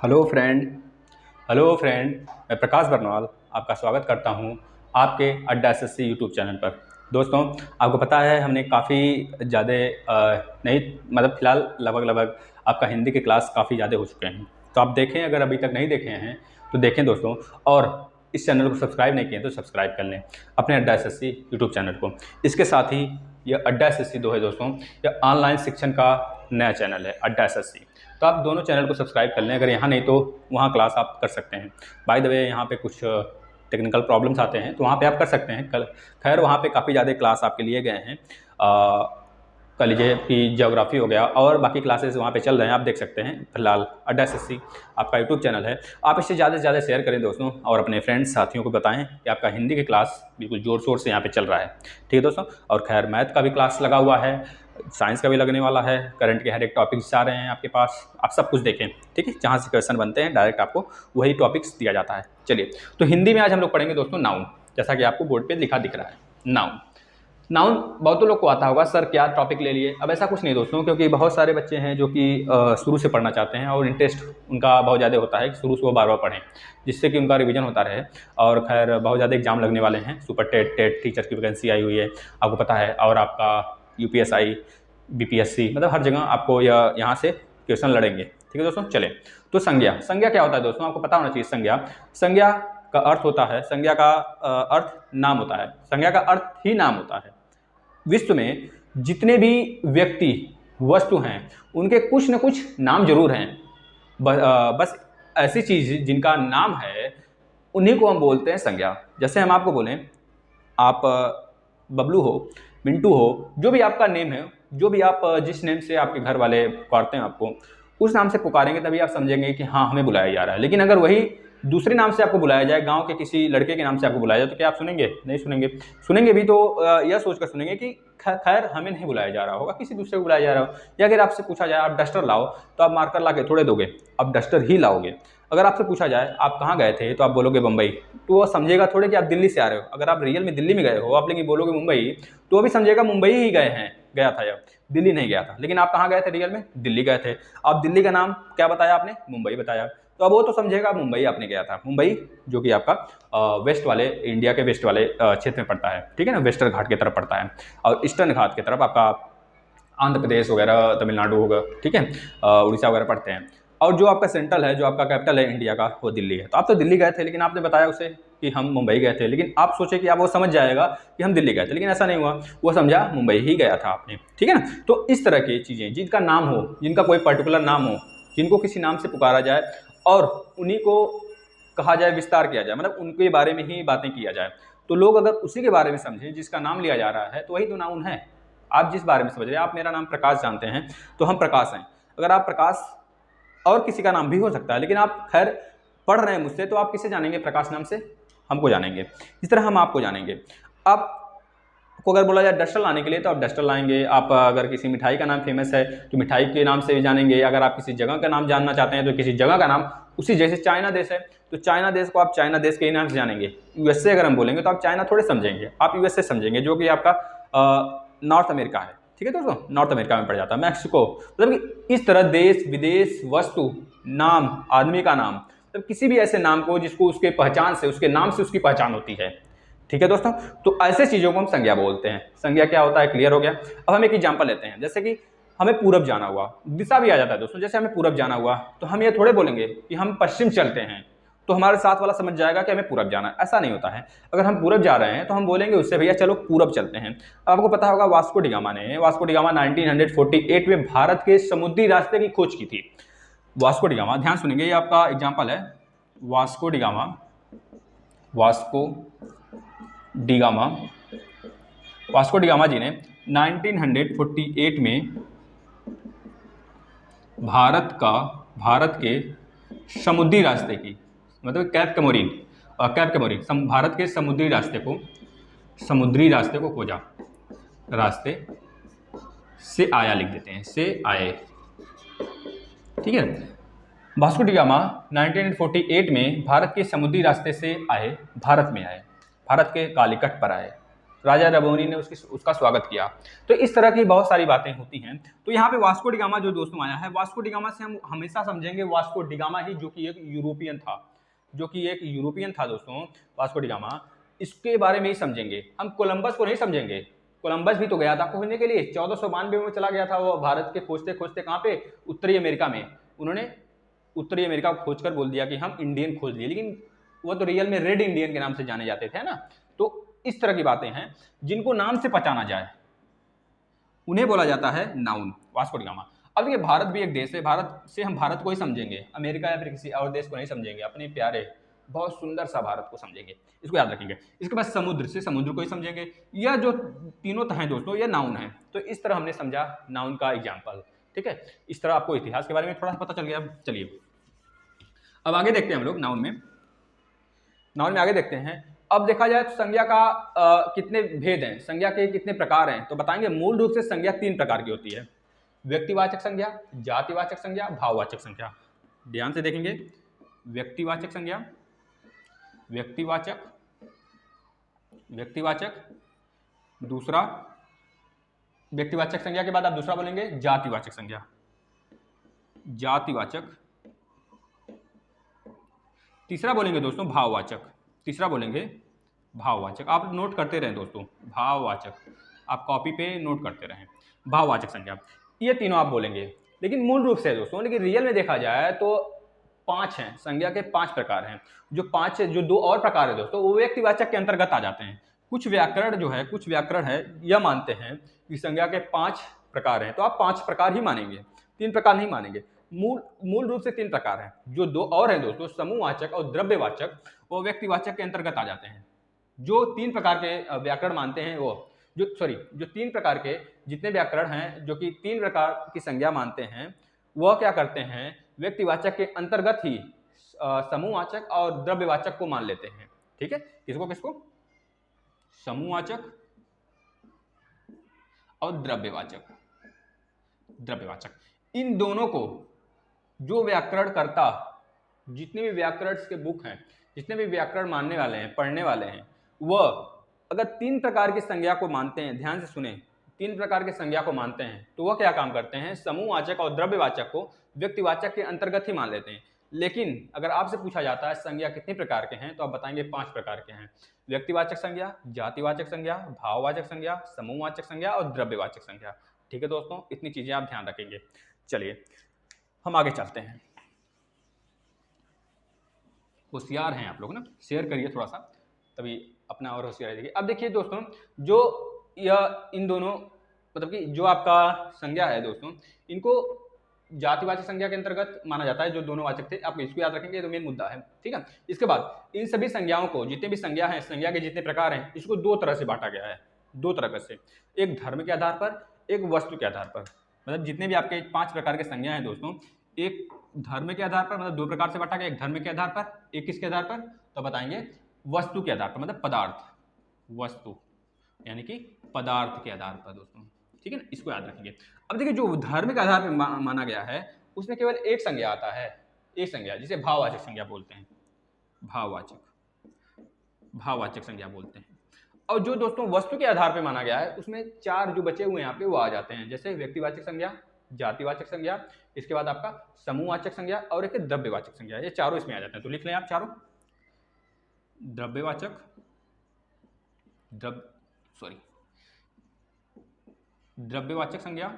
Hello friend. Hello friend, मैं प्रकाश बरनवाल आपका स्वागत करता हूं आपके अड्डा एसएससी यूट्यूब चैनल पर। दोस्तों, आपको पता है हमने काफ़ी ज़्यादा नहीं मतलब फ़िलहाल लगभग आपका हिंदी के क्लास काफ़ी ज़्यादा हो चुके हैं। तो आप देखें, अगर अभी तक नहीं देखे हैं तो देखें दोस्तों। और इस चैनल को सब्सक्राइब नहीं किए तो सब्सक्राइब कर लें अपने अड्डा एसएससी यूट्यूब चैनल को। इसके साथ ही ये अड्डा एसएससी 2 है दोस्तों, यह ऑनलाइन शिक्षण का नया चैनल है अड्डा एसएससी। तो आप दोनों चैनल को सब्सक्राइब कर लें, अगर यहाँ नहीं तो वहाँ क्लास आप कर सकते हैं। बाय द वे, यहाँ पे कुछ टेक्निकल प्रॉब्लम्स आते हैं तो वहाँ पे आप कर सकते हैं। खैर वहाँ पे काफ़ी ज़्यादा क्लास आपके लिए गए हैं। कह लीजिए कि ज्योग्राफी हो गया और बाकी क्लासेस वहाँ पे चल रहे हैं, आप देख सकते हैं। फिलहाल अड्डा एसएससी आपका यूट्यूब चैनल है, आप इसे ज़्यादा से ज़्यादा शेयर करें दोस्तों, और अपने फ्रेंड्स साथियों को बताएं कि आपका हिंदी की क्लास बिल्कुल ज़ोर शोर से यहाँ पे चल रहा है। ठीक है दोस्तों। और खैर मैथ का भी क्लास लगा हुआ है, साइंस का भी लगने वाला है, करंट के हर एक टॉपिक्स आ रहे हैं आपके पास, आप सब कुछ देखें। ठीक है, जहाँ से क्वेश्चन बनते हैं डायरेक्ट आपको वही टॉपिक्स दिया जाता है। चलिए, तो हिंदी में आज हम लोग पढ़ेंगे दोस्तों नाउन, जैसा कि आपको बोर्ड पे लिखा दिख रहा है नाउन। नाउन बहुतों लोग को आता होगा, सर क्या टॉपिक ले लिए। अब ऐसा कुछ नहीं दोस्तों, क्योंकि बहुत सारे बच्चे हैं जो कि शुरू से पढ़ना चाहते हैं और इंटरेस्ट उनका बहुत ज़्यादा होता है कि शुरू से वो बार बार पढ़ें, जिससे कि उनका रिवीजन होता रहे। और खैर बहुत ज़्यादा एग्जाम लगने वाले हैं, सुपर टेट, टेट टीचर की वैकेंसी आई हुई है आपको पता है, और आपका यूपीएसआई, बीपीएससी, मतलब हर जगह आपको यहाँ से क्वेश्चन लड़ेंगे। ठीक है दोस्तों। चले, तो संज्ञा, संज्ञा क्या होता है दोस्तों, आपको पता होना चाहिए। संज्ञा, संज्ञा का अर्थ होता है, संज्ञा का अर्थ नाम होता है, संज्ञा का अर्थ ही नाम होता है। विश्व में जितने भी व्यक्ति वस्तु हैं उनके कुछ न कुछ नाम जरूर हैं। बस ऐसी चीज़ जिनका नाम है उन्हीं को हम बोलते हैं संज्ञा। जैसे हम आपको बोलें, आप बबलू हो, मिंटू हो, जो भी आपका नेम है, जो भी आप जिस नेम से आपके घर वाले पुकारते हैं आपको, उस नाम से पुकारेंगे तभी आप समझेंगे कि हाँ हमें बुलाया जा रहा है। लेकिन अगर वही दूसरे नाम से आपको बुलाया जाए, गांव के किसी लड़के के नाम से आपको बुलाया जाए, तो क्या आप सुनेंगे? नहीं सुनेंगे। सुनेंगे भी तो यह सोचकर सुनेंगे कि खैर हमें नहीं बुलाया जा रहा होगा, किसी दूसरे को बुलाया जा रहा हो। या अगर आपसे पूछा जाए आप डस्टर लाओ, तो आप मार्कर ला के थोड़े दोगे, आप डस्टर ही लाओगे। अगर आपसे पूछा जाए आप कहाँ गए थे, तो आप बोलोगे मुंबई, तो वो समझेगा थोड़े कि आप दिल्ली से आ रहे हो। अगर आप रियल में दिल्ली में गए हो, आप लेकिन बोलोगे मुंबई, तो वो भी समझेगा मुंबई ही गए हैं, गया था, जब दिल्ली नहीं गया था। लेकिन आप कहाँ गए थे रियल में? दिल्ली गए थे। आप दिल्ली का नाम क्या बताया आपने? मुंबई बताया। तो अब वो तो समझेगा मुंबई आपने गया था। मुंबई जो कि आपका वेस्ट वाले, इंडिया के वेस्ट वाले क्षेत्र में पड़ता है, ठीक है ना, वेस्टर्न घाट की तरफ पड़ता है। और ईस्टर्न घाट की तरफ आपका आंध्र प्रदेश वगैरह, तमिलनाडु होगा, ठीक है, उड़ीसा वगैरह पड़ते हैं। और जो आपका सेंट्रल है, जो आपका कैपिटल है इंडिया का, वो दिल्ली है। तो आप तो दिल्ली गए थे, लेकिन आपने बताया उसे कि हम मुंबई गए थे। लेकिन आप सोचे कि आप वो समझ जाएगा कि हम दिल्ली गए थे, लेकिन ऐसा नहीं हुआ, वो समझा मुंबई ही गया था आपने। ठीक है ना। तो इस तरह की चीज़ें, जिनका नाम हो, जिनका कोई पर्टिकुलर नाम हो, जिनको किसी नाम से पुकारा जाए और उन्हीं को कहा जाए, विस्तार किया जाए, मतलब उनके बारे में ही बातें किया जाए, तो लोग अगर उसी के बारे में समझें जिसका नाम लिया जा रहा है, तो वही तो नाउन है। आप जिस बारे में समझ रहे हैं, आप मेरा नाम प्रकाश जानते हैं तो हम प्रकाश हैं। अगर आप प्रकाश, और किसी का नाम भी हो सकता है, लेकिन आप खैर पढ़ रहे हैं मुझसे, तो आप किसे जानेंगे? प्रकाश नाम से हमको जानेंगे। इस तरह हम आपको जानेंगे। आपको अगर बोला जाए डस्टर लाने के लिए, तो आप डस्टर लाएंगे। आप अगर किसी मिठाई का नाम फेमस है तो मिठाई के नाम से भी जानेंगे। अगर आप किसी जगह का नाम जानना चाहते हैं तो किसी जगह का नाम, उसी जैसे चाइना देश है तो चाइना देश को आप चाइना देश के ही नाम से जानेंगे। यूएसए अगर हम बोलेंगे तो आप चाइना थोड़े समझेंगे, आप यूएसए समझेंगे, जो कि आपका नॉर्थ अमेरिका है। ठीक है दोस्तों, नॉर्थ अमेरिका में पड़ जाता है। मैक्सिको, मतलब कि इस तरह देश विदेश, वस्तु, नाम, आदमी का नाम, मतलब किसी भी ऐसे नाम को जिसको उसके पहचान से, उसके नाम से उसकी पहचान होती है। ठीक है दोस्तों। तो ऐसे चीज़ों को हम संज्ञा बोलते हैं। संज्ञा क्या होता है, क्लियर हो गया। अब हम एक एग्जाम्पल लेते हैं, जैसे कि हमें पूरब जाना हुआ, दिशा भी आ जाता है दोस्तों। जैसे हमें पूरब जाना हुआ तो हम ये थोड़े बोलेंगे कि हम पश्चिम चलते हैं, तो हमारे साथ वाला समझ जाएगा कि हमें पूरब जाना है। ऐसा नहीं होता है। अगर हम पूरब जा रहे हैं तो हम बोलेंगे उससे, भैया चलो पूरब चलते हैं। आपको पता होगा वास्को डिगामा ने, वास्को डिगामा 1948 में भारत के समुद्री रास्ते की खोज की थी। वास्को डिगामा, ध्यान सुनेंगे, ये आपका एग्जाम्पल है। Vasco da Gama, Vasco da Gama, Vasco da Gama ji ने 1948 में भारत के समुद्री रास्ते की, मतलब कैप कमोरिन, भारत के समुद्री रास्ते को खोजा। रास्ते से आया लिख देते हैं, से आए। ठीक है। वास्को डिगामा 1948 में भारत के समुद्री रास्ते से आए, भारत में आए, भारत के कालीकट पर आए। राजा रबोनी ने उसका स्वागत किया। तो इस तरह की बहुत सारी बातें होती हैं। तो यहाँ पे वास्को डी गामा जो दोस्तों आया है, वास्को डी गामा से हम हमेशा समझेंगे वास्को डी गामा ही, जो कि एक यूरोपियन था दोस्तों, वास्को डी गामा, इसके बारे में ही समझेंगे हम। कोलंबस को नहीं समझेंगे। कोलंबस भी तो गया था खोजने के लिए, 1492 में चला गया था वो, भारत के खोजते खोजते कहाँ पे, उत्तरी अमेरिका में। उन्होंने उत्तरी अमेरिका को खोजकर बोल दिया कि हम इंडियन खोज लिए, लेकिन वो तो रियल में रेड इंडियन के नाम से जाने जाते थे ना। तो इस तरह की बातें हैं जिनको नाम से पहचाना जाए उन्हें बोला जाता है नाउन, वास्को डी गामा। अब देखिए भारत भी एक देश है, भारत से हम भारत को ही समझेंगे, अमेरिका या फिर किसी और देश को नहीं समझेंगे, अपने प्यारे बहुत सुंदर सा भारत को समझेंगे, इसको याद रखेंगे। इसके बाद समुद्र से समुद्र को ही समझेंगे। यह जो तीनों हैं दोस्तों, यह नाउन है। तो इस तरह हमने समझा नाउन का एग्जाम्पल, ठीक है। इस तरह आपको इतिहास के बारे में थोड़ा सा पता चल गया। चलिए अब आगे देखते हैं हम लोग नाउन में आगे देखते हैं। अब देखा जाए तो संज्ञा का कितने भेद हैं, संज्ञा के कितने प्रकार हैं, तो बताएंगे। मूल रूप से संज्ञा 3 प्रकार की होती है, व्यक्तिवाचक संज्ञा, जातिवाचक संज्ञा, भाववाचक संज्ञा। ध्यान से देखेंगे, व्यक्तिवाचक संज्ञा, व्यक्तिवाचक, दूसरा व्यक्तिवाचक संज्ञा के बाद आप दूसरा बोलेंगे जातिवाचक संज्ञा, जातिवाचक, तीसरा बोलेंगे दोस्तों भाववाचक। आप नोट करते रहें दोस्तों, भाववाचक, आप कॉपी पे नोट करते रहें, भाववाचक संज्ञा। ये तीनों आप बोलेंगे, लेकिन मूल रूप से दोस्तों, लेकिन रियल में देखा जाए तो 5 हैं, संज्ञा के 5 प्रकार हैं। जो 2 और प्रकार है दोस्तों, वो व्यक्तिवाचक के अंतर्गत आ जाते हैं। कुछ व्याकरण है यह मानते हैं कि संज्ञा के 5 प्रकार हैं, तो आप 5 प्रकार ही मानेंगे, 3 प्रकार नहीं मानेंगे। मूल रूप से 3 प्रकार हैं। जो 2 और हैं दोस्तों, समूहवाचक और द्रव्यवाचक, वो व्यक्तिवाचक के अंतर्गत आ जाते हैं। जो 3 प्रकार के व्याकरण मानते हैं वो, जो 3 प्रकार के जितने व्याकरण हैं जो कि 3 प्रकार की संज्ञा मानते हैं, वह क्या करते हैं, व्यक्तिवाचक के अंतर्गत ही समूहवाचक और द्रव्यवाचक को मान लेते हैं, ठीक है। किसको समूहवाचक और द्रव्यवाचक। इन दोनों को जो व्याकरणकर्ता, जितने भी व्याकरण के बुक हैं, जितने भी व्याकरण मानने वाले हैं, पढ़ने वाले हैं, वह अगर 3 प्रकार की संज्ञा को मानते हैं, ध्यान से सुने, 3 प्रकार की संज्ञा को मानते हैं, तो वह क्या काम करते हैं, समूहवाचक और द्रव्यवाचक को व्यक्तिवाचक के अंतर्गत ही मान लेते हैं। लेकिन अगर आपसे पूछा जाता है संज्ञा कितने प्रकार के हैं, तो आप बताएंगे 5 प्रकार के हैं, व्यक्तिवाचक संज्ञा, जातिवाचक संज्ञा, भाववाचक संज्ञा, समूहवाचक संज्ञा और द्रव्यवाचक संज्ञा, ठीक है दोस्तों। इतनी चीजें आप ध्यान रखेंगे। चलिए हम आगे चलते हैं। होशियार हैं आप लोग ना, शेयर करिए थोड़ा सा, तभी अपना और होशियार देखिए। अब देखिए दोस्तों, जो यह इन दोनों मतलब कि जो आपका संज्ञा है दोस्तों, इनको जातिवाचक संज्ञा के अंतर्गत माना जाता है। जो दोनों वाचक थे, आप इसको याद रखेंगे, तो मेन मुद्दा है, ठीक है। इसके बाद इन सभी संज्ञाओं को, जितने भी संज्ञा हैं, संज्ञा के जितने प्रकार हैं, इसको 2 तरह से बांटा गया है, 2 तरह से, एक धर्म के आधार पर, एक वस्तु के आधार पर। मतलब जितने भी आपके 5 प्रकार के संज्ञा हैं दोस्तों, एक धर्म के आधार पर, मतलब 2 प्रकार से बांटा गया, एक धर्म के आधार पर, एक किसके आधार पर, तो बताएंगे वस्तु के आधार पर, मतलब पदार्थ, वस्तु यानी कि पदार्थ के आधार पर दोस्तों, ठीक है ना, इसको याद रखेंगे। अब देखिए जो धर्म के आधार पर माना गया है, उसमें केवल एक संज्ञा आता है, एक संज्ञा, जिसे भाववाचक संज्ञा बोलते हैं, भाववाचक संज्ञा बोलते हैं। और जो दोस्तों वस्तु के आधार पर माना गया है, उसमें 4 जो बचे हुए हैं यहाँ पे वो आ जाते हैं, जैसे व्यक्तिवाचक संज्ञा, जातिवाचक संज्ञा, इसके बाद आपका समूहवाचक संज्ञा और एक द्रव्यवाचक संज्ञा, ये चारों इसमें आ जाते हैं। तो लिख लें आप चारों, द्रव्यवाचक संज्ञा,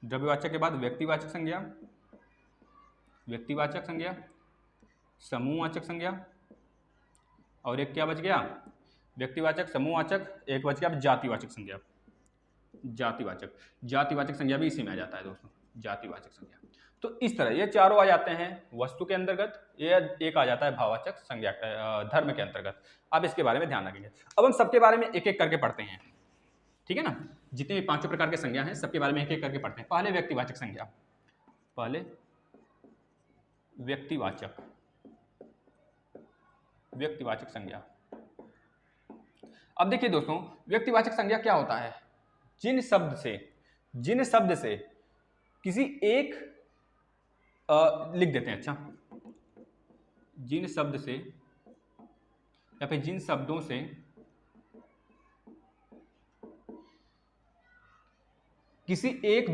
द्रव्यवाचक के बाद व्यक्तिवाचक संज्ञा, समूहवाचक संज्ञा, और एक क्या बच गया, व्यक्तिवाचक, समूहवाचक, एक बच गया जातिवाचक संज्ञा, जातिवाचक संज्ञा भी इसी में आ जाता है दोस्तों, जातिवाचक संज्ञा। तो इस तरह ये चारों आ जाते हैं वस्तु के अंतर्गत, ये एक आ जाता है भाववाचक संज्ञा धर्म के अंतर्गत। अब इसके बारे में ध्यान रखेंगे। अब हम सबके बारे में एक एक करके पढ़ते हैं, ठीक है ना। जितने भी 5 प्रकार के संज्ञा हैं, सबके बारे में एक एक करके पढ़ते हैं। पहले व्यक्तिवाचक संज्ञा, व्यक्तिवाचक संज्ञा। अब देखिए दोस्तों, व्यक्तिवाचक संज्ञा क्या होता है, जिन शब्द से किसी एक लिख देते हैं, अच्छा, जिन शब्द से या फिर जिन शब्दों से किसी एक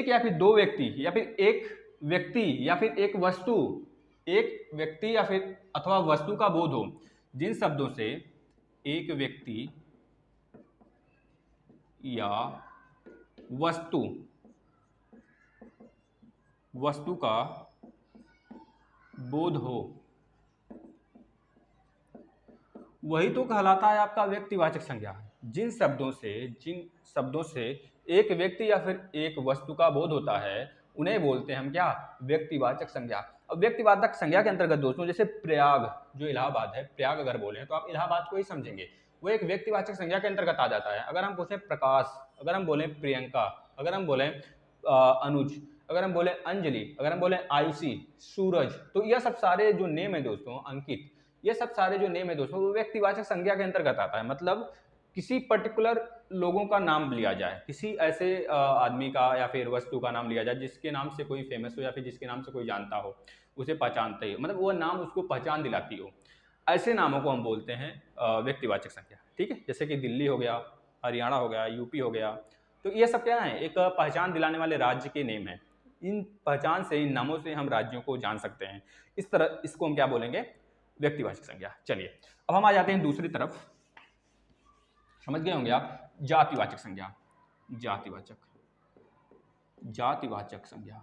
या फिर दो व्यक्ति या फिर एक व्यक्ति या फिर एक वस्तु, एक व्यक्ति या फिर अथवा वस्तु का बोध हो जिन शब्दों से एक व्यक्ति या वस्तु का बोध हो, वही तो कहलाता है आपका व्यक्तिवाचक संज्ञा। जिन शब्दों से एक व्यक्ति या फिर एक वस्तु का बोध होता है उन्हें बोलते हैं हम क्या, व्यक्तिवाचक संज्ञा। अब व्यक्तिवाचक संज्ञा के अंतर्गत दोस्तों जैसे प्रयाग, जो इलाहाबाद है, प्रयाग अगर बोले तो आप इलाहाबाद को ही समझेंगे, वो एक व्यक्तिवाचक संज्ञा के अंतर्गत आ जाता है। अगर हम पूछें प्रकाश, अगर हम बोलें प्रियंका, अगर हम बोलें अनुज, अगर हम बोलें अंजलि, अगर हम बोलें आयुषी, सूरज, तो यह सब सारे जो नेम है दोस्तों, अंकित, ये सब सारे जो नेम है दोस्तों वो व्यक्तिवाचक संज्ञा के अंतर्गत आता है। मतलब किसी पर्टिकुलर लोगों का नाम लिया जाए, किसी ऐसे आदमी का या फिर वस्तु का नाम लिया जाए जिसके नाम से कोई फेमस हो या फिर जिसके नाम से कोई जानता हो, उसे पहचानते ही, मतलब वो नाम उसको पहचान दिलाती हो, ऐसे नामों को हम बोलते हैं व्यक्तिवाचक संज्ञा। ठीक है, जैसे कि दिल्ली हो गया, हरियाणा हो गया, यूपी हो गया, तो ये सब क्या है, एक पहचान दिलाने वाले राज्य के नेम है। इन पहचान से, इन नामों से हम राज्यों को जान सकते हैं। इस तरह इसको हम क्या बोलेंगे, व्यक्तिवाचक संज्ञा। चलिए अब हम आ जाते हैं दूसरी तरफ, समझ गए होंगे आप, जातिवाचक संज्ञा। जातिवाचक संज्ञा,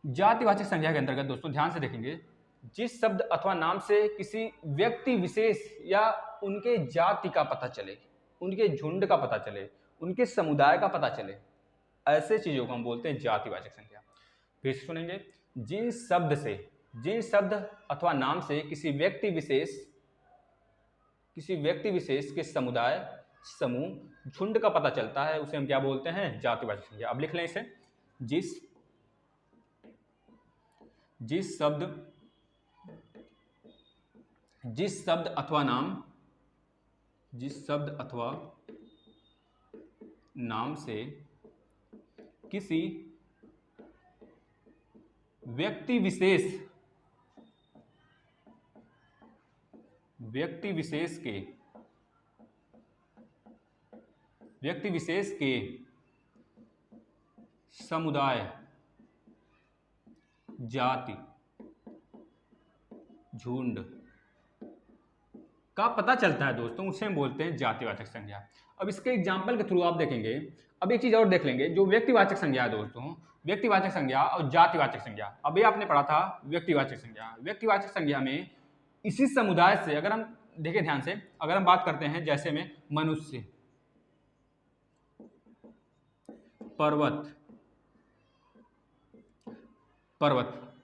जातिवाचक संज्ञा के अंतर्गत दोस्तों ध्यान से देखेंगे, जिस शब्द अथवा नाम से किसी व्यक्ति विशेष या उनके जाति का पता चले, उनके झुंड का पता चले, उनके समुदाय का पता चले, ऐसे चीजों को हम बोलते हैं जातिवाचक संज्ञा। फिर सुनेंगे, जिन शब्द अथवा नाम से किसी व्यक्ति विशेष के समुदाय, समूह, झुंड का पता चलता है, उसे हम क्या बोलते हैं, जातिवाचक संज्ञा। अब लिख लें इसे, जिस शब्द अथवा नाम से किसी व्यक्ति विशेष के समुदाय, जाति, झुंड का पता चलता है दोस्तों, उसे हम बोलते हैं जातिवाचक संज्ञा। अब इसके एग्जाम्पल के थ्रू आप देखेंगे, अब एक चीज और देख लेंगे, जो व्यक्तिवाचक संज्ञा है दोस्तों, व्यक्तिवाचक संज्ञा और जातिवाचक संज्ञा। अभी आपने पढ़ा था व्यक्तिवाचक संज्ञा। व्यक्तिवाचक संज्ञा में इसी समुदाय से, अगर हम देखें ध्यान से, अगर हम बात करते हैं जैसे में मनुष्य, पर्वत,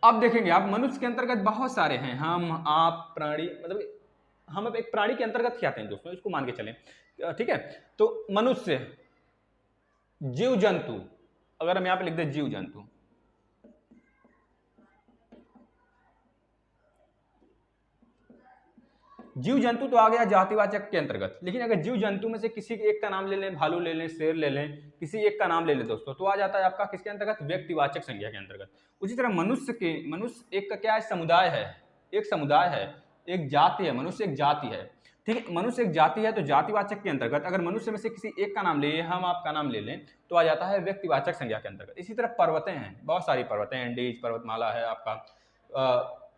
अब देखेंगे आप, मनुष्य के अंतर्गत बहुत सारे हैं, हम, आप, प्राणी, मतलब हम अब एक प्राणी के अंतर्गत क्या आते हैं दोस्तों, इसको मान के चलें, ठीक है। तो मनुष्य, जीव जंतु, अगर हम यहां पे लिख दें जीव जंतु, जीव जंतु तो आ गया जातिवाचक के अंतर्गत। लेकिन अगर जीव जंतु में से किसी एक का नाम ले लें, भालू ले लें, शेर ले लें, किसी एक का नाम ले लें दोस्तों, तो आ जाता है आपका किसके अंतर्गत, व्यक्तिवाचक संज्ञा के अंतर्गत। उसी तरह मनुष्य एक का क्या है, समुदाय है, एक समुदाय है, एक जाति है, मनुष्य एक जाति है, ठीक है। मनुष्य एक जाति है तो जातिवाचक के अंतर्गत, अगर मनुष्य में से किसी एक का नाम ले, हम आपका नाम ले लें, तो आ जाता है व्यक्तिवाचक संज्ञा के अंतर्गत। इसी तरह पर्वतें हैं, बहुत सारी पर्वतें, एंडीज पर्वतमाला है आपका,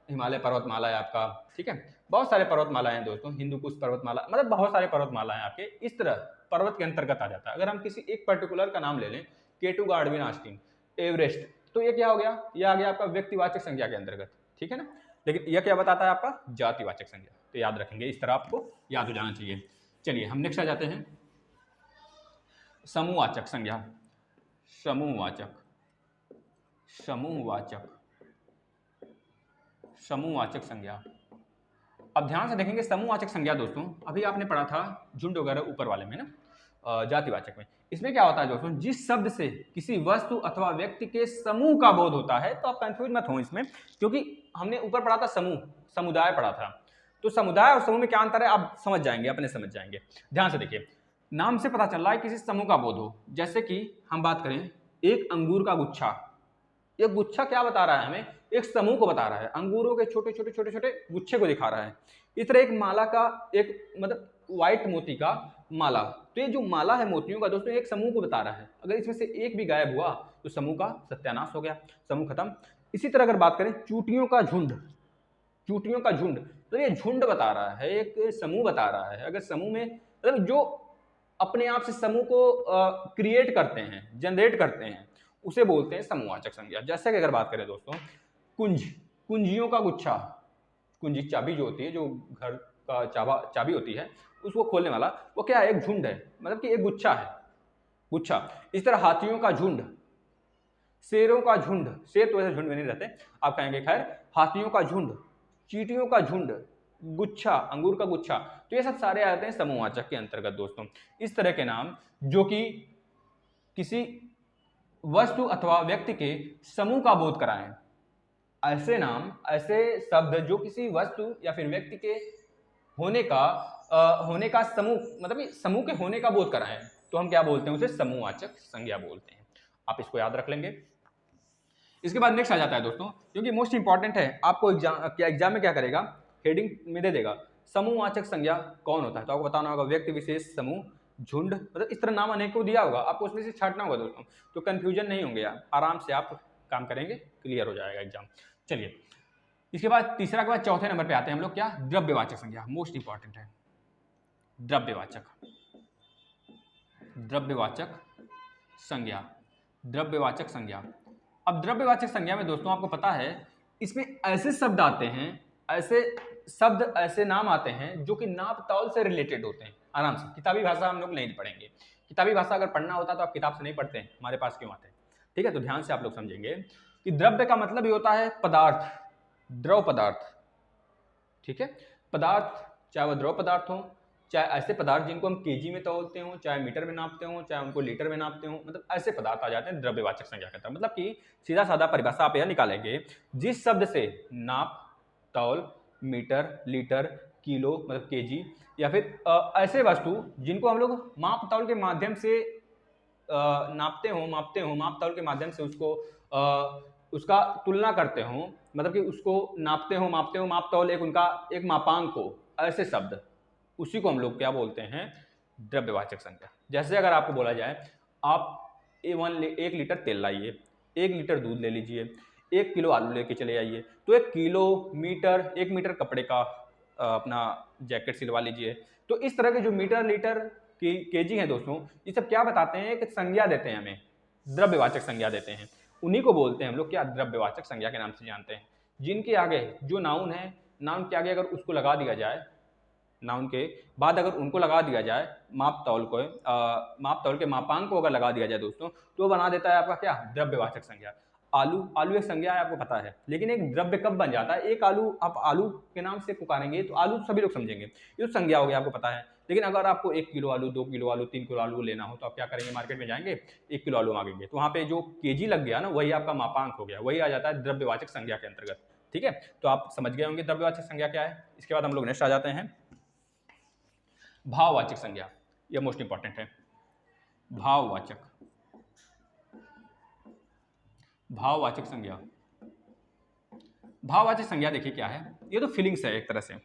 हिमालय पर्वतमाला है आपका, ठीक है, बहुत सारे पर्वतमाला हैं दोस्तों, हिंदुकुश पर्वतमाला, मतलब बहुत सारे पर्वतमाला हैं आपके। इस तरह पर्वत के अंतर्गत आ जाता है। अगर हम किसी एक पर्टिकुलर का नाम ले लें, केटू, गार्डविन, आस्टिन, एवरेस्ट, तो ये क्या हो गया, ये आ गया आपका व्यक्तिवाचक संज्ञा के अंतर्गत, ठीक है ना। लेकिन यह क्या बताता है आपका, जातिवाचक संज्ञा। तो याद रखेंगे, इस तरह आपको याद हो जाना चाहिए। चलिए हम नेक्स्ट आ जाते हैं, समूहवाचक संज्ञा। समूहवाचक संज्ञा। अब ध्यान से देखेंगे, समूहवाचक संज्ञा दोस्तों, अभी आपने पढ़ा था झुंड वगैरह ऊपर वाले में ना, जातिवाचक में। इसमें क्या होता है दोस्तों, जिस शब्द से किसी वस्तु अथवा व्यक्ति के समूह का बोध होता है, तो आप कंफ्यूज मत हो इसमें, क्योंकि हमने ऊपर पढ़ा था समूह, समुदाय पढ़ा था, तो समुदाय और समूह में क्या अंतर है आप समझ जाएंगे, अपने समझ जाएंगे। ध्यान से देखिए, नाम से पता चल रहा है किसी समूह का बोध हो, जैसे कि हम बात करें एक अंगूर का गुच्छा, ये गुच्छा क्या बता रहा है हमें, एक समूह को बता रहा है, अंगूरों के छोटे छोटे गुच्छे को दिखा रहा है। इस तरह एक माला का, एक मतलब व्हाइट मोती का माला। तो ये जो माला है मोतियों का दोस्तों एक समूह को बता रहा है। अगर इसमें से एक भी गायब हुआ तो समूह का सत्यानाश हो गया, समूह खत्म। इसी तरह अगर बात करें चूटियों का झुंड, चूटियों का झुंड, तो ये झुंड बता रहा है, एक समूह बता रहा है। अगर समूह में मतलब जो अपने आप से समूह को क्रिएट करते हैं, जनरेट करते हैं, उसे बोलते हैं समूहवाचक संज्ञा। जैसे कि अगर बात करें दोस्तों कुंज, कुंजियों का गुच्छा, कुंजी चाबी जो होती है, जो घर का चाबी होती है उसको खोलने वाला, वो क्या है, एक झुंड है, मतलब कि एक गुच्छा है, गुच्छा। इस तरह हाथियों का झुंड, शेरों का झुंड, शेर तो ऐसे झुंड में नहीं रहते आप कहेंगे, खैर हाथियों का झुंड, चींटियों का झुंड, गुच्छा, अंगूर का गुच्छा, तो ये सब सारे आ जाते हैं समूहवाचक के अंतर्गत दोस्तों। इस तरह के नाम जो कि किसी वस्तु अथवा व्यक्ति के समूह का बोध कराएं, ऐसे नाम, ऐसे शब्द जो किसी वस्तु या फिर व्यक्ति के होने का समूह, मतलब कि समूह के होने का बोध कराएं, तो हम क्या बोलते हैं, उसे समूहवाचक संज्ञा बोलते हैं। आप इसको याद रख लेंगे। इसके बाद नेक्स्ट आ जाता है दोस्तों, क्योंकि मोस्ट इंपॉर्टेंट है, आपको एग्जाम में क्या करेगा, हेडिंग में दे देगा समूहवाचक संज्ञा कौन होता है, तो आपको बताना होगा व्यक्ति विशेष, समूह, झुंड, मतलब इस तरह नाम अनेकों दिया होगा, आपको उसमें से छांटना होगा दोस्तों, तो कंफ्यूजन नहीं होंगे यार, आराम से आप काम करेंगे, क्लियर हो जाएगा एग्जाम। चलिए इसके बाद तीसरा के बाद चौथे नंबर पे आते हैं हम लोग, क्या, द्रव्यवाचक संज्ञा, मोस्ट इंपॉर्टेंट है। द्रव्यवाचक, द्रव्यवाचक संज्ञा, द्रव्यवाचक संज्ञा। अब द्रव्यवाचक संज्ञा में दोस्तों आपको पता है इसमें ऐसे शब्द आते हैं, ऐसे शब्द, ऐसे नाम आते हैं जो कि नाप तौल से रिलेटेड होते हैं। आराम से, किताबी भाषा हम लोग नहीं पढ़ेंगे, किताबी भाषा अगर पढ़ना होता तो आप किताब से नहीं पढ़ते हैं, हमारे पास क्यों आते हैं, ठीक है। तो ध्यान से आप लोग समझेंगे कि द्रव्य का मतलब ही होता है पदार्थ, द्रव पदार्थ, ठीक है। पदार्थ चाहे वह द्रव पदार्थ हो, चाहे ऐसे पदार्थ जिनको हम केजी में तौलते हो, चाहे मीटर में नापते हो, चाहे उनको लीटर में नापते हो, मतलब ऐसे पदार्थ आ जाते हैं द्रव्यवाचक संज्ञा के तहत। मतलब कि सीधा साधा परिभाषा आप यह निकालेंगे, जिस शब्द से नाप, तौल, मीटर, लीटर, किलो मतलब केजी, या फिर ऐसे वस्तु जिनको हम लोग माप तौल के माध्यम से नापते हो, माप तौल के माध्यम से उसको उसका तुलना करते हो, मतलब कि उसको नापते हो, माप तौल एक उनका एक मापांक हो, ऐसे शब्द, उसी को हम लोग क्या बोलते हैं, द्रव्यवाचक संज्ञा। जैसे अगर आपको बोला जाए आप 1 लीटर तेल लाइए, 1 लीटर दूध ले लीजिए, 1 किलो आलू लेके चले आइए, तो 1 किलो, मीटर, 1 मीटर कपड़े का अपना जैकेट सिलवा लीजिए। तो इस तरह के जो मीटर, लीटर, केजी हैं दोस्तों, ये सब क्या बताते हैं, एक संज्ञा देते हैं हमें, द्रव्यवाचक संज्ञा देते हैं, उन्हीं को बोलते हैं हम लोग क्या, द्रव्यवाचक संज्ञा के नाम से जानते हैं। जिनके आगे जो नाउन है, नाउन के आगे अगर उसको लगा दिया जाए, नाउन के बाद अगर उनको लगा दिया जाए, माप तौल के मापांक को अगर लगा दिया जाए दोस्तों, तो बना देता है आपका क्या, द्रव्यवाचक संज्ञा। आलू एक संज्ञा है, आपको पता है, लेकिन एक द्रव्य कब बन जाता है, एक आलू आप आलू के नाम से पुकारेंगे तो आलू सभी लोग समझेंगे, ये तो संज्ञा हो गया, आपको पता है। लेकिन अगर आपको 1 किलो आलू, 2 किलो आलू, 3 किलो आलू लेना हो, तो आप क्या करेंगे, मार्केट में जाएंगे, 1 किलो आलू मांगेंगे, तो वहाँ पे जो केजी लग गया ना, वही आपका मापांक हो गया, वही आ जाता है द्रव्यवाचक संज्ञा के अंतर्गत, ठीक है। तो आप समझ गए होंगे द्रव्यवाचक संज्ञा क्या है। इसके बाद हम लोग नेक्स्ट आ जाते हैं भाववाचक संज्ञा, यह मोस्ट इंपॉर्टेंट है। भाववाचक, भाववाचक संज्ञा, भाववाचक संज्ञा देखिए क्या है, ये तो फीलिंग्स है, एक तरह से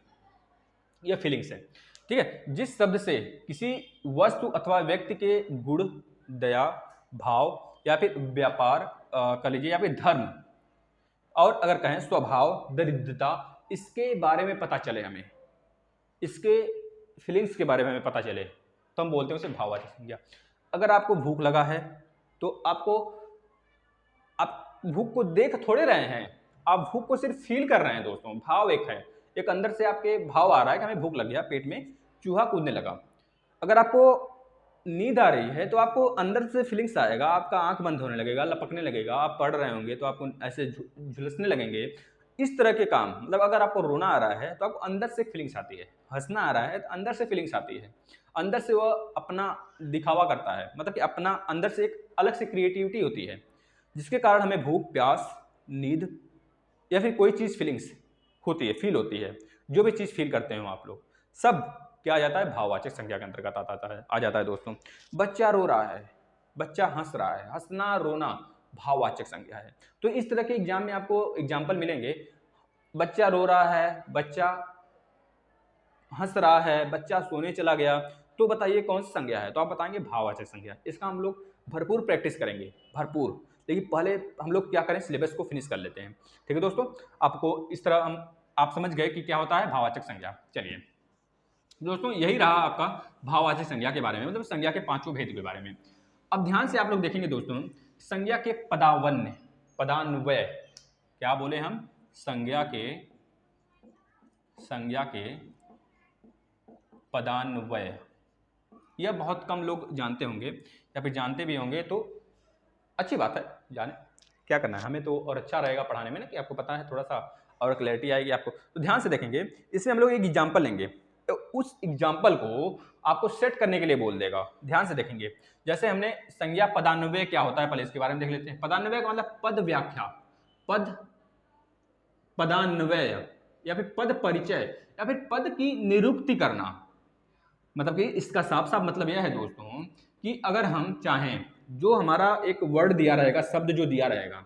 यह फीलिंग्स है, ठीक है। जिस शब्द से किसी वस्तु अथवा व्यक्ति के गुण, दया, भाव या फिर व्यापार कर लीजिए, या फिर धर्म, और अगर कहें स्वभाव, दरिद्रता, इसके बारे में पता चले, हमें इसके फीलिंग्स के बारे में हमें पता चले, तो हम बोलते हैं उसे भाववाचक संज्ञा। अगर आपको भूख लगा है तो आप भूख को देख थोड़े रहे हैं, आप भूख को सिर्फ फील कर रहे हैं दोस्तों। भाव एक है, एक अंदर से आपके भाव आ रहा है कि हमें भूख लग गया, पेट में चूहा कूदने लगा। अगर आपको नींद आ रही है तो आपको अंदर से फीलिंग्स आएगा, आपका आंख बंद होने लगेगा, लपकने लगेगा, आप पढ़ रहे होंगे तो आपको ऐसे झुलसने लगेंगे, इस तरह के काम। मतलब अगर आपको रोना आ रहा है तो आपको अंदर से फीलिंग्स आती है, हंसना आ रहा है तो अंदर से फीलिंग्स आती है, अंदर से वह अपना दिखावा करता है, मतलब कि अपना अंदर से एक अलग से क्रिएटिविटी होती है, जिसके कारण हमें भूख, प्यास, नींद या फिर कोई चीज़ फीलिंग्स होती है, फील होती है। जो भी चीज़ फील करते हो आप लोग, सब क्या आ जाता है, भाववाचक संज्ञा के अंतर्गत आ जाता है दोस्तों। बच्चा रो रहा है, बच्चा हंस रहा है, हंसना, रोना भाववाचक संज्ञा है। तो इस तरह के एग्जाम में आपको एग्जाम्पल मिलेंगे, बच्चा रो रहा है, बच्चा हंस रहा है, बच्चा सोने चला गया, तो बताइए कौन सी संज्ञा है, तो आप बताएंगे भाववाचक संज्ञा। इसका हम लोग भरपूर प्रैक्टिस करेंगे, भरपूर। लेकिन पहले हम लोग क्या करें, सिलेबस को फिनिश कर लेते हैं। ठीक है दोस्तों, आपको इस तरह आप समझ गए कि क्या होता है भाववाचक संज्ञा। चलिए दोस्तों, यही रहा आपका भाववाचक संज्ञा के बारे में, मतलब संज्ञा के पांचों भेद के बारे में। अब ध्यान से आप लोग देखेंगे दोस्तों, संज्ञा के पदावन्य, पदान्वय, क्या बोले हम, संज्ञा के पदान्वय, यह बहुत कम लोग जानते होंगे, या फिर जानते भी होंगे तो अच्छी बात है, जाने क्या करना है हमें तो, और अच्छा रहेगा पढ़ाने में ना कि आपको पता है, थोड़ा सा और क्लैरिटी आएगी आपको। तो ध्यान से देखेंगे, इसमें हम लोग एक एग्जाम्पल लेंगे, तो उस एग्जाम्पल को आपको सेट करने के लिए बोल देगा। ध्यान से देखेंगे, जैसे हमने संज्ञा पदान्वय क्या होता है, पहले इसके बारे में देख लेते हैं। पदान्वय का मतलब पद व्याख्या, पदान्वय, या फिर पद परिचय, या फिर पद की निरुक्ति करना। मतलब कि इसका साफ साफ मतलब यह है दोस्तों कि अगर हम चाहें, जो हमारा एक वर्ड दिया रहेगा, शब्द जो दिया रहेगा,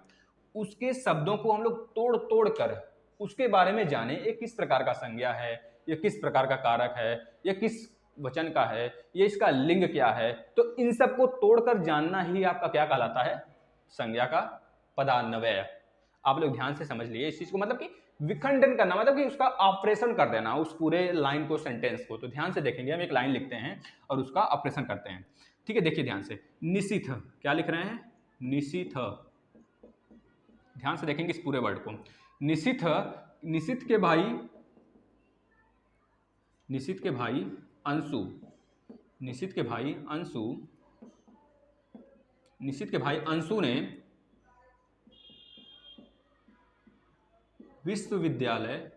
उसके शब्दों को हम लोग तोड़ तोड़ कर उसके बारे में जाने, ये किस प्रकार का संज्ञा है, ये किस प्रकार का कारक है, ये किस वचन का है, ये इसका लिंग क्या है, तो इन सब को तोड़कर जानना ही आपका क्या कहलाता है, संज्ञा का पदान्वय। आप लोग ध्यान से समझ लिए इस चीज को, मतलब कि विखंडन करना, मतलब कि उसका ऑपरेशन कर देना उस पूरे लाइन को, सेंटेंस को। तो ध्यान से देखेंगे, हम एक लाइन लिखते हैं और उसका ऑपरेशन करते हैं। ठीक है, देखिए ध्यान से, निशिथ, क्या लिख रहे हैं, निशिथ। ध्यान से देखेंगे इस पूरे वर्ड को, निशिथ, निशिथ के भाई अंशु, निशिथ के भाई अंशु, निशिथ के भाई अंशु ने विश्वविद्यालय,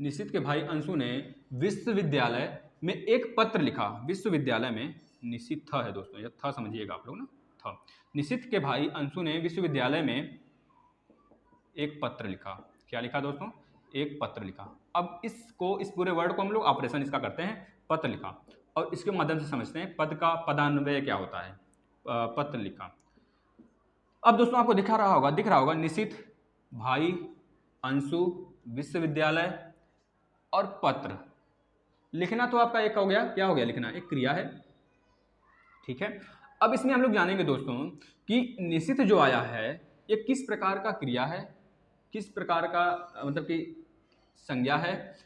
निशिथ के भाई अंशु ने विश्वविद्यालय में एक पत्र लिखा। विश्वविद्यालय में निशिथ था है दोस्तों, यह था समझिएगा आप लोग ना, था। निशिथ के भाई अंशु ने विश्वविद्यालय में एक पत्र लिखा। क्या लिखा दोस्तों, एक पत्र लिखा। अब इसको, इस पूरे वर्ड को हम लोग ऑपरेशन इसका करते हैं, पत्र लिखा, और इसके माध्यम से समझते हैं पद का पदान्वय क्या होता है, पत्र लिखा। अब दोस्तों आपको दिख रहा होगा निशिथ, भाई, अंशु, विश्वविद्यालय और पत्र। लिखना तो आपका एक हो गया, क्या हो गया, लिखना एक क्रिया है। ठीक है, अब इसमें हम लोग जानेंगे दोस्तों कि निशिथ जो आया है ये किस प्रकार का क्रिया है, किस प्रकार का मतलब कि संज्ञा है,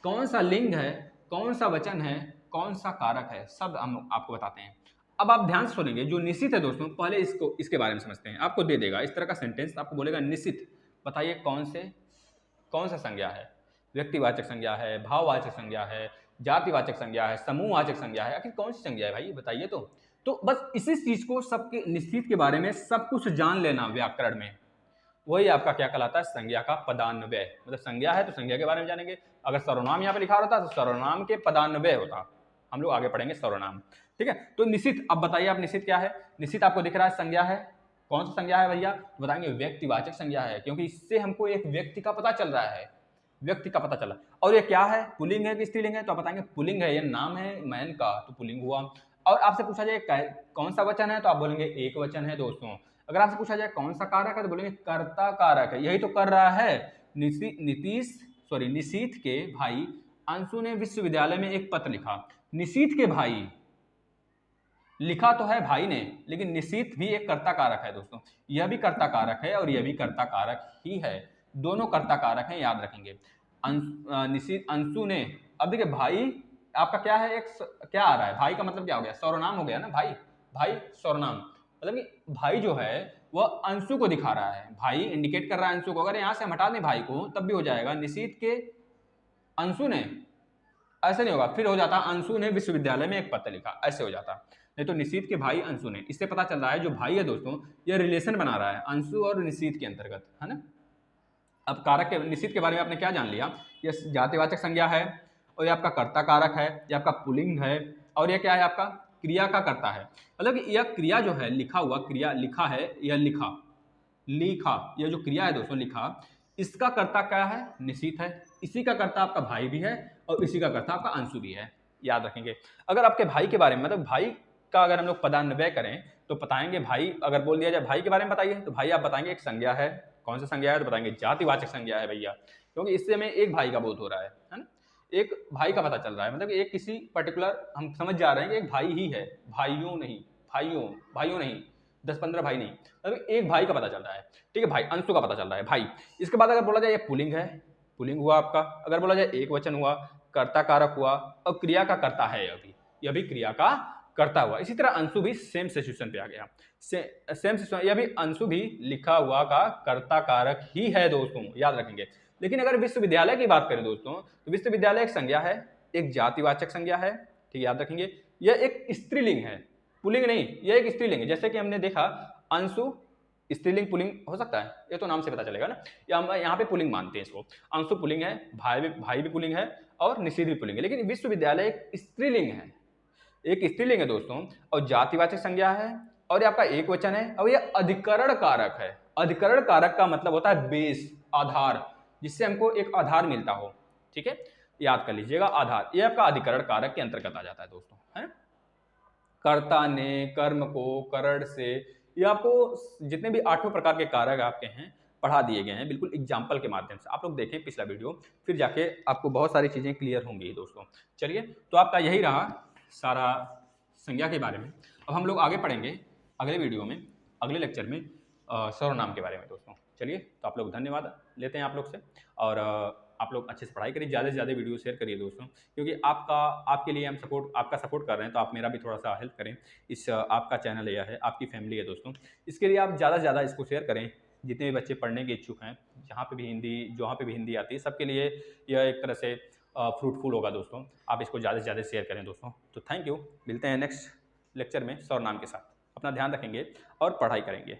कौन सा लिंग है, कौन सा वचन है, कौन सा कारक है, सब हम आपको बताते हैं। अब आप ध्यान से सुनेंगे, जो निशिथ है दोस्तों, पहले इसको, इसके बारे में समझते हैं। आपको दे देगा इस तरह का सेंटेंस, आपको बोलेगा निशिथ, बताइए कौन सा संज्ञा है, व्यक्तिवाचक संज्ञा है, भाववाचक संज्ञा है, जातिवाचक संज्ञा है, समूहवाचक संज्ञा है, आखिर कौन सी संज्ञा है भाई बताइए। तो बस इसी चीज को, सबके निशिथ के बारे में सब कुछ जान लेना व्याकरण में, वही आपका क्या कहलाता है, संज्ञा का पदान्वय। मतलब संज्ञा है तो संज्ञा के बारे में जानेंगे। अगर सर्वनाम यहाँ पे लिखा होता तो सर्वनाम के पदान्वय होता, हम लोग आगे पढ़ेंगे सर्वनाम। ठीक है, तो निशिथ, अब बताइए आप निशिथ क्या है। निशिथ आपको दिख रहा है संज्ञा है, कौन सा संज्ञा है भैया, बताएंगे व्यक्तिवाचक संज्ञा है, क्योंकि इससे हमको एक व्यक्ति का पता चल रहा है, व्यक्ति का पता चला। और ये क्या है, पुल्लिंग है कि स्त्रीलिंग है, तो आप बताएंगे पुल्लिंग है, ये नाम है मैन का, तो पुल्लिंग हुआ। और आपसे पूछा जाए कौन सा वचन है, तो आप बोलेंगे एक वचन है दोस्तों। अगर आपसे पूछा जाए कौन सा कारक है, तो बोलेंगे कर्ता कारक है, यही तो कर रहा है। निशिथ के भाई अंशु ने विश्वविद्यालय में एक पत्र लिखा। निशिथ के भाई, लिखा तो है भाई ने, लेकिन निशिथ भी एक कर्ता कारक है दोस्तों, यह भी कर्ता कारक है और यह भी कर्ता कारक ही है, दोनों कर्ता कारक हैं, याद रखेंगे। निशिथ, अंशु ने, अब देखिए भाई आपका क्या है, एक क्या आ रहा है, भाई का मतलब क्या हो गया, सर्वनाम हो गया ना, भाई सर्वनाम, मतलब कि भाई जो है वह अंशु को दिखा रहा है, भाई इंडिकेट कर रहा है अंशु को। अगर यहाँ से हम हटा दें भाई को तब भी हो जाएगा, निशिथ के अंशु ने, ऐसे नहीं होगा, फिर हो जाता अंशु ने विश्वविद्यालय में एक पत्र लिखा, ऐसे हो जाता। नहीं तो निशिथ के भाई अंशु ने, इससे पता चल रहा है जो भाई है दोस्तों, यह रिलेशन बना रहा है अंशु और निशिथ के अंतर्गत, है ना। अब कारक के, निशिथ के बारे में आपने क्या जान लिया, यह जातिवाचक संज्ञा है, और ये आपका कर्ता कारक है, ये आपका पुल्लिंग है, और ये क्या है आपका क्रिया का कर्ता है। मतलब कि यह क्रिया जो है, लिखा हुआ क्रिया, लिखा है, यह लिखा, यह जो क्रिया है दोस्तों लिखा, इसका कर्ता क्या है, निशिथ है, इसी का कर्ता आपका भाई भी है, और इसी का कर्ता आपका अंशु भी है, याद रखेंगे। अगर आपके भाई के बारे में, मतलब भाई का अगर हम लोग पदान्वय करें तो बताएंगे, भाई अगर बोल दिया जाए भाई के बारे में बताइए, तो भाई आप बताएंगे एक संज्ञा है, कौन सा संज्ञा है, तो बताएंगे जातिवाचक संज्ञा है भैया, क्योंकि इससे हमें एक भाई का बोध हो रहा है ना। एक भाई का पता चल रहा है, मतलब एक किसी पर्टिकुलर हम समझ जा रहे हैं कि एक भाई ही है, भाइयों नहीं, 10-15 भाई नहीं, मतलब एक भाई का पता चल रहा है। ठीक है, भाई, अंशु का पता चल रहा है, भाई। इसके बाद अगर बोला जाए ये पुल्लिंग है, पुल्लिंग हुआ आपका। अगर बोला जाए एक वचन हुआ, कर्ता कारक हुआ, और क्रिया का कर्ता है अभी, यह भी क्रिया का करता हुआ। इसी तरह अंशु भी सेम सिचुएशन पे आ गया, सेम सिचुएशन, यह भी अंशु भी लिखा हुआ का कर्ता कारक ही है दोस्तों, याद रखेंगे। लेकिन अगर विश्वविद्यालय की बात करें दोस्तों, तो विश्वविद्यालय एक संज्ञा है, एक जातिवाचक संज्ञा है। ठीक है, याद रखेंगे। यह एक स्त्रीलिंग है, पुल्लिंग नहीं, यह एक स्त्रीलिंग है। जैसे कि हमने देखा अंशु स्त्रीलिंग पुल्लिंग हो सकता है, ये तो नाम से पता चलेगा ना, या हम यहाँ पे पुल्लिंग मानते हैं इसको। अंशु पुल्लिंग है, भाई भी पुल्लिंग है, और निषेध भी पुल्लिंग है। लेकिन विश्वविद्यालय एक स्त्रीलिंग है, एक स्त्रीलिंग है दोस्तों, और जातिवाचक संज्ञा है, और ये आपका एक वचन है, और ये अधिकरण कारक है। अधिकरण कारक का मतलब होता है बेस, आधार, जिससे हमको एक आधार मिलता हो। ठीक है, याद कर लीजिएगा, आधार, ये आपका अधिकरण कारक के अंतर्गत आ जाता है दोस्तों, है। कर्ता ने कर्म को करण से, ये आपको जितने भी 8 प्रकार के कारक आपके हैं पढ़ा दिए गए हैं, बिल्कुल एग्जाम्पल के माध्यम से। आप लोग देखें पिछला वीडियो, फिर जाके आपको बहुत सारी चीज़ें क्लियर होंगी दोस्तों। चलिए, तो आपका यही रहा सारा संज्ञा के बारे में। अब हम लोग आगे पढ़ेंगे अगले वीडियो में, अगले लेक्चर में सर्वनाम के बारे में दोस्तों। चलिए, तो आप लोग धन्यवाद लेते हैं आप लोग से, और आप लोग अच्छे से पढ़ाई करिए, ज़्यादा से ज़्यादा वीडियो शेयर करिए दोस्तों, क्योंकि आपके लिए हम आपका सपोर्ट कर रहे हैं, तो आप मेरा भी थोड़ा सा हेल्प करें। आपका चैनल यह है, आपकी फैमिली है दोस्तों, इसके लिए आप ज़्यादा से ज़्यादा इसको शेयर करें। जितने भी बच्चे पढ़ने के इच्छुक हैं, जहाँ पे भी हिंदी आती है, सबके लिए यह एक तरह से फ्रूटफुल होगा दोस्तों। आप इसको ज़्यादा से ज़्यादा शेयर करें दोस्तों। तो थैंक यू, मिलते हैं नेक्स्ट लेक्चर में सर्वनाम के साथ। अपना ध्यान रखेंगे और पढ़ाई करेंगे।